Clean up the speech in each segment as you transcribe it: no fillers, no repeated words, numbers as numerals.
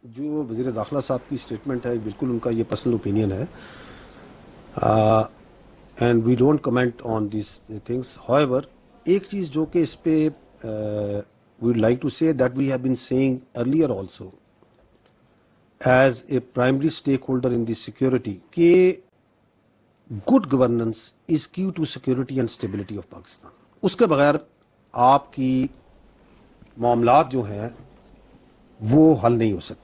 जो वज़ीर दाखिला साहब की स्टेटमेंट है बिल्कुल उनका ये पर्सनल ओपिनियन है and we don't comment on this things. However एक चीज़ जो कि इस पे we would like to say that we have been saying earlier also as a primary stakeholder in this security कि good governance is key to security and stability of Pakistan. उसके बगैर आपकी मामलात जो हैं वो हल नहीं हो सकते।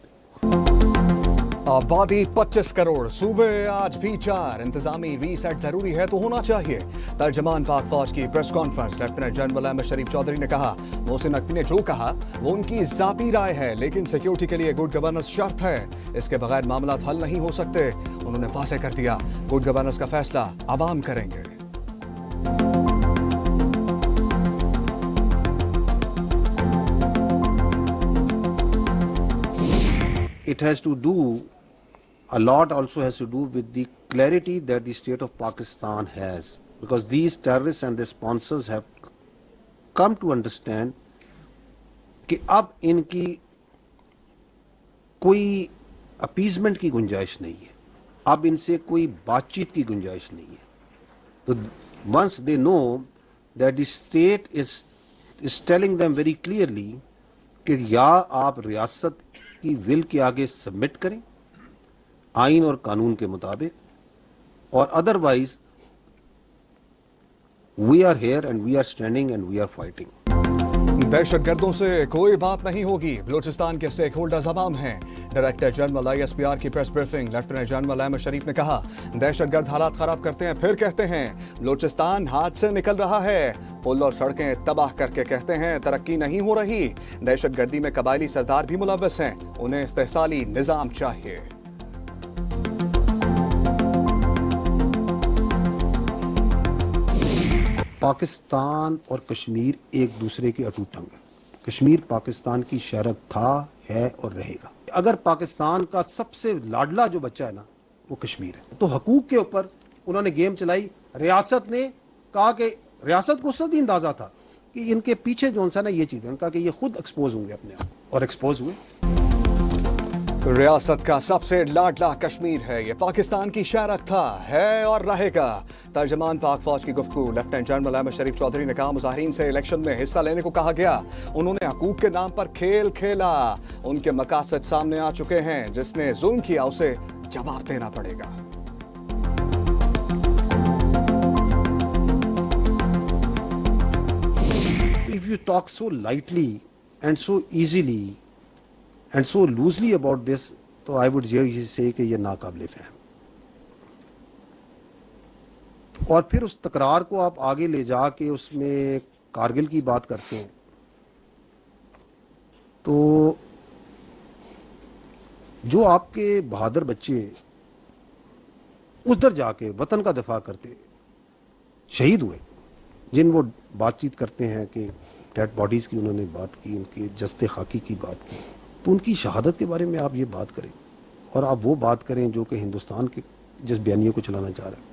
आबादी 25 करोड़, सूबे आज भी 4, इंतजामी रीसेट जरूरी है तो होना चाहिए। तर्जमान पाक फौज की press conference, lieutenant general Ahmed Sharif Chaudhry ने कहा, मोहसिन नकवी ने जो कहा वो उनकी जाती राय है, लेकिन सिक्योरिटी के लिए गुड गवर्नेंस शर्त है, इसके बगैर मामला हल नहीं हो सकते। उन्होंने वाज़ेह कर दिया, गुड गवर्नेंस का फैसला आवाम करेंगे। It has to do, a lot also has to do with the clarity that the state of Pakistan has, because these terrorists and their sponsors have come to understand कि अब इनकी कोई appeasement की गुंजाइश नहीं है, अब इनसे कोई बातचीत की गुंजाइश नहीं है। तो once they know that the state is telling them very clearly कि या आप रियासत की विल के आगे सबमिट करें आइन और कानून के मुताबिक, और otherwise we are here and we are standing and we are fighting. दहशतगर्दों से कोई बात नहीं होगी, बलूचिस्तान के स्टेक होल्डर्स अवाम हैं। डायरेक्टर जनरल ISPR की press briefing, lieutenant general Ahmed Sharif ने कहा, दहशतगर्द हालात खराब करते हैं फिर कहते हैं बलूचिस्तान हाथ से निकल रहा है, पुल और सड़कें तबाह करके कहते हैं तरक्की नहीं हो रही। दहशतगर्दी में कबायली सरदार भी मुलव्वस हैं, उन्हें इस्तेहसाली निजाम चाहिए। पाकिस्तान और कश्मीर एक दूसरे के अटूट अंग है। कश्मीर पाकिस्तान की शरत था, है और रहेगा। अगर पाकिस्तान का सबसे लाडला जो बच्चा है ना वो कश्मीर है, तो हकूक के ऊपर उन्होंने गेम चलाई। रियासत ने कहा कि रियासत को उससे भी अंदाजा था कि इनके पीछे जो सा ना ये चीज़ें, कहा कि ये खुद एक्सपोज होंगे अपने आप, और एक्सपोज हुए। रियासत का सबसे लाडला कश्मीर है, ये पाकिस्तान की शरत था, है और रहेगा। तर्जमान पाक फौज की गुफ्तगू, लेफ्टिनेंट जनरल अहमद शरीफ चौधरी ने कहा, मुजाहिरीन से इलेक्शन में हिस्सा लेने को कहा गया, उन्होंने हकूक के नाम पर खेल खेला, उनके मकासद सामने आ चुके हैं, जिसने जुल्म किया उसे जवाब देना पड़ेगा। If you talk so lightly and so easily and so loosely about this, तो I would say कि ये नाकाबिले फहम। और फिर उस तकरार को आप आगे ले जाके उसमें कारगिल की बात करते हैं, तो जो आपके बहादुर बच्चे उधर जाके वतन का दिफा करते शहीद हुए, जिन वो बातचीत करते हैं कि डेड बॉडीज़ की उन्होंने बात की, उनके जस्ते खाकी की बात की, तो उनकी शहादत के बारे में आप ये बात करें और आप वो बात करें जो कि हिंदुस्तान के जिस बयानिए को चलाना चाह रहा है।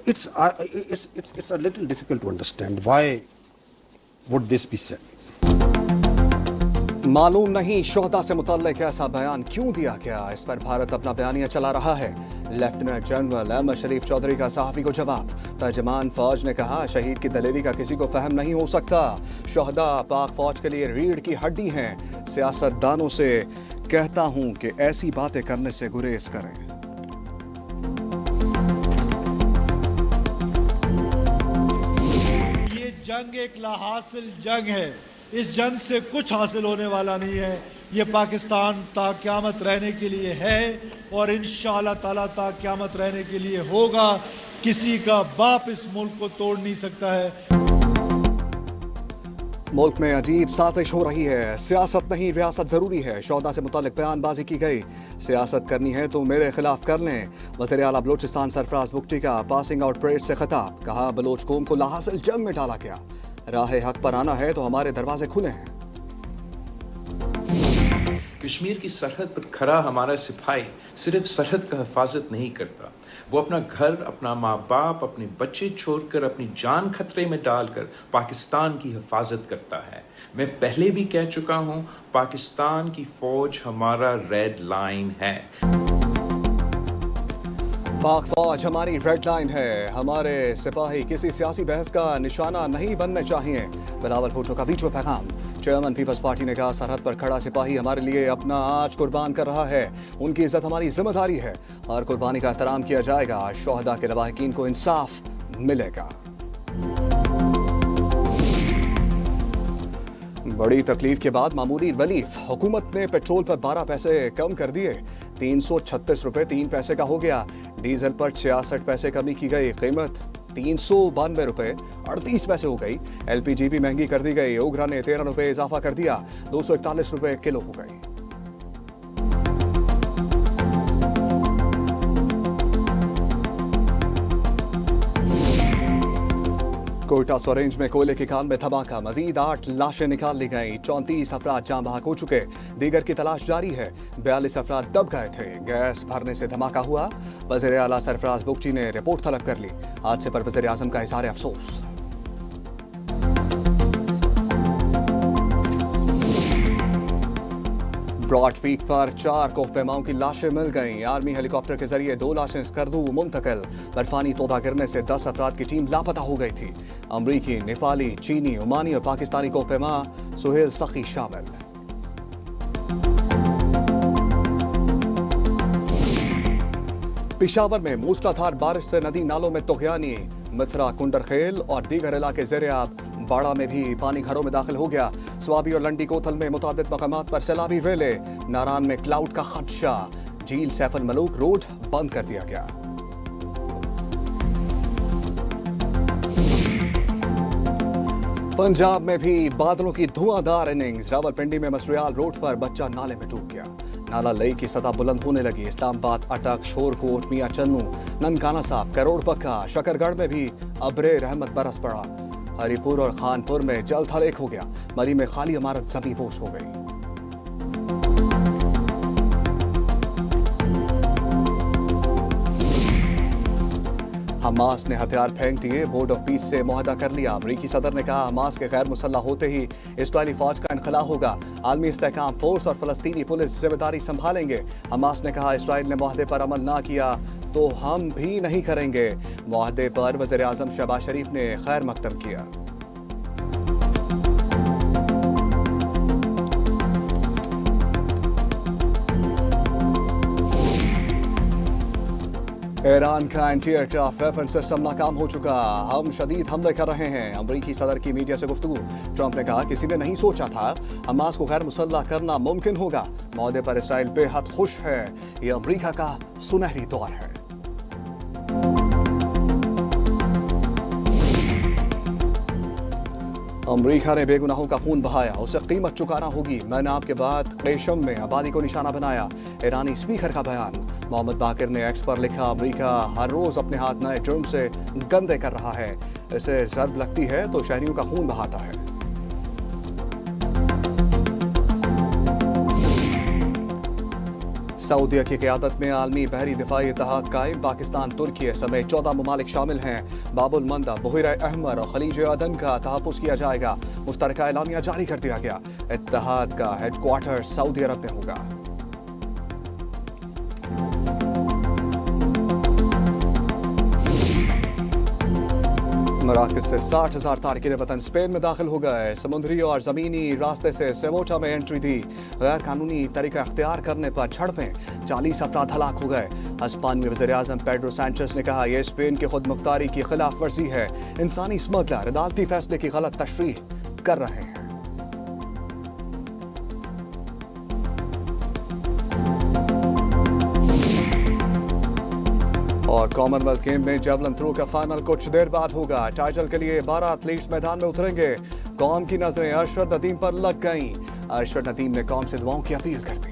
It's a little difficult to understand why would this be said. मालूम नहीं शोहदा से मुतल्लिक ऐसा बयान क्यों दिया गया, इस पर भारत अपना बयानिया चला रहा है। लेफ्टिनेंट जनरल अहमद शरीफ चौधरी का सहाफ़ी को जवाब, तर्जमान फौज ने कहा, शहीद की दलेरी का किसी को फहम नहीं हो सकता, शोहदा पाक फौज के लिए रीढ़ की हड्डी हैं। सियासतदानों से कहता हूं कि ऐसी बातें करने से गुरेज करें। ये जंग एक लाहासिल जंग है, इस जंग से कुछ हासिल होने वाला नहीं है। ये पाकिस्तान ता क़यामत रहने के लिए है और इंशाअल्लाह ताला ता क़यामत रहने के लिए होगा। किसी का बाप इस मुल्क को तोड़ नहीं सकता है। मुल्क में अजीब साजिश हो रही है, सियासत नहीं रियासत जरूरी है, शोहदा से मुतालिक बयानबाजी की गई। सियासत करनी है तो मेरे खिलाफ कर लें। वज़ीर आला बलूचिस्तान सरफराज बुगटी का पासिंग आउट परेड से खिताब, कहा, बलोच कौम को लाहासिल जंग में डाला गया, राह हक पर आना है तो हमारे दरवाजे खुले हैं। कश्मीर की सरहद पर खड़ा हमारा सिपाही सिर्फ सरहद का हिफाजत नहीं करता, वो अपना घर, अपना माँ बाप, अपने बच्चे छोड़कर, अपनी जान खतरे में डालकर पाकिस्तान की हिफाजत करता है। मैं पहले भी कह चुका हूँ, पाकिस्तान की फौज हमारा रेड लाइन है। पाक फौज हमारी रेड लाइन है, हमारे सिपाही किसी सियासी बहस का निशाना नहीं बनने चाहिए। बिलावल भुट्टो का वीडियो पैगाम। चेयरमैन पीपल्स पार्टी ने कहा, सरहद पर खड़ा सिपाही हमारे लिए अपना आज कुर्बान कर रहा है, उनकी इज्जत हमारी जिम्मेदारी है, हर कुर्बानी का एहतराम किया जाएगा, शोहदा के लवाहिकीन को इंसाफ मिलेगा। बड़ी तकलीफ के बाद मामूली रिलीफ, हुकूमत ने पेट्रोल पर 12 पैसे कम कर दिए, 336 रुपए 3 पैसे का हो गया। डीजल पर 66 पैसे कमी की गई, कीमत 392 रुपए 38 पैसे हो गई। एलपीजी भी महंगी कर दी गई, ओगरा ने 13 रुपए इजाफा कर दिया, 241 रुपए किलो हो गई। कोयटा सोरेंज में कोयले की खान में धमाका, मजीद 8 लाशें निकाल ली गईं, 34 अफराद जाँ बहक हो चुके, दीगर की तलाश जारी है। 42 अफराद दब गए थे, गैस भरने से धमाका हुआ। वज़ीर आला सरफराज बुगची ने रिपोर्ट तलब कर ली, हादसे पर वज़ीर आज़म का इज़हार अफसोस। ब्रॉड पीक पर 4 कोहपेमाओं की लाशें मिल गईं, आर्मी हेलीकॉप्टर के जरिए 2 लाशें स्कर्दू मुंतकिल। बर्फानी तोदा गिरने से 10 अफराद की टीम लापता हो गई थी, अमरीकी, नेपाली, चीनी, ओमानी और पाकिस्तानी कोहपेमा सुहेल सखी शामिल। पेशावर में मूसलाधार बारिश से नदी नालों में तुगयानी, मिथरा, कुंडरखेल और दीगर इलाके ज़ेर-ए-आब। बाड़ा में भी पानी घरों में दाखिल हो गया। स्वाबी और लंडी कोथल में मुतादिद मकामात पर सैलाबी वेले, नारान में क्लाउड का खदशा, झील सैफल मलूक रोड बंद कर दिया गया। पंजाब में भी बादलों की धुआंधार इनिंग्स, रावलपिंडी में मसरियाल रोड पर बच्चा नाले में डूब गया, नाला लई की सतह बुलंद होने लगी। इस्लामाबाद, अटक, शोरकोट, मियां चन्नू, ननकाना साहब, करोड़ पक्का, शकरगढ़ में भी अब्रे रहमत बरस पड़ा। हरिपुर और खानपुर में जल थल एक हो गया, मरी में खाली इमारत जमी बोस हो गई। हमास ने हथियार फेंक दिए, बोर्ड ऑफ पीस से मुआहदा कर लिया। अमरीकी सदर ने कहा, हमास के गैर मुसल्लह होते ही इस्राईली फौज का इनखला होगा, आलमी इस्तेहकाम फोर्स और फलस्तीनी पुलिस जिम्मेदारी संभालेंगे। हमास ने कहा, इसराइल ने मुआहदे पर अमल ना किया तो हम भी नहीं करेंगे। मुआहदे पर वज़ीर आज़म शहबाज शरीफ ने खैर मकदम किया। ईरान का एंटी एयरक्राफ्ट वेपन सिस्टम नाकाम हो चुका, हम शदीद हमले कर रहे हैं। अमरीकी सदर की मीडिया से गुफ्तगू, ट्रंप ने कहा, किसी ने नहीं सोचा था हमास को गैर मुसल्लह करना मुमकिन होगा। मुआहदे पर इसराइल बेहद खुश है, ये अमरीका का सुनहरी दौर है। अमरीका ने बेगुनाहों का खून बहाया, उसे कीमत चुकाना होगी। मैंने आपके बाद रेशम में आबादी को निशाना बनाया, ईरानी स्पीकर का बयान। मोहम्मद बाकिर ने एक्स पर लिखा, अमरीका हर रोज अपने हाथ नए जुर्म से गंदे कर रहा है, इसे जर्ब लगती है तो शहरियों का खून बहाता है। सऊदीया की क़यादत में आलमी बहरी दिफाई इत्तेहाद कायम, पाकिस्तान, तुर्की समेत 14 ममालिक शामिल हैं। बाबुल मंदब, बहर अहमर और खलीज अदन का तहफ़्फ़ुज़ किया जाएगा। मुश्तरका एलामिया जारी कर दिया गया, इत्तेहाद का हेडक्वार्टर सऊदी अरब में होगा। मराकज से 60,000 तारकिन वतन स्पेन में दाखिल हो गए। समुद्री और ज़मीनी रास्ते से सेवोटा में एंट्री दी, गैर कानूनी तरीका अख्तियार करने पर झड़पें, 40 अफराद हलाक हो गए। स्पेन वज़ीर आज़म पेड्रो सैंचेस ने कहा, यह स्पेन की खुद मुख्तारी की खिलाफ वर्जी है, इंसानी स्मगलर अदालती फैसले की गलत तशरीह कर रहे हैं। और कॉमनवेल्थ गेम में जेवलिन थ्रो का फाइनल कुछ देर बाद होगा। टाइटल के लिए 12 एथलीट्स मैदान में उतरेंगे। कौम की नजरें अरशद नदीम पर लग गईं। अरशद नदीम ने कौम से दुआओं की अपील कर दी।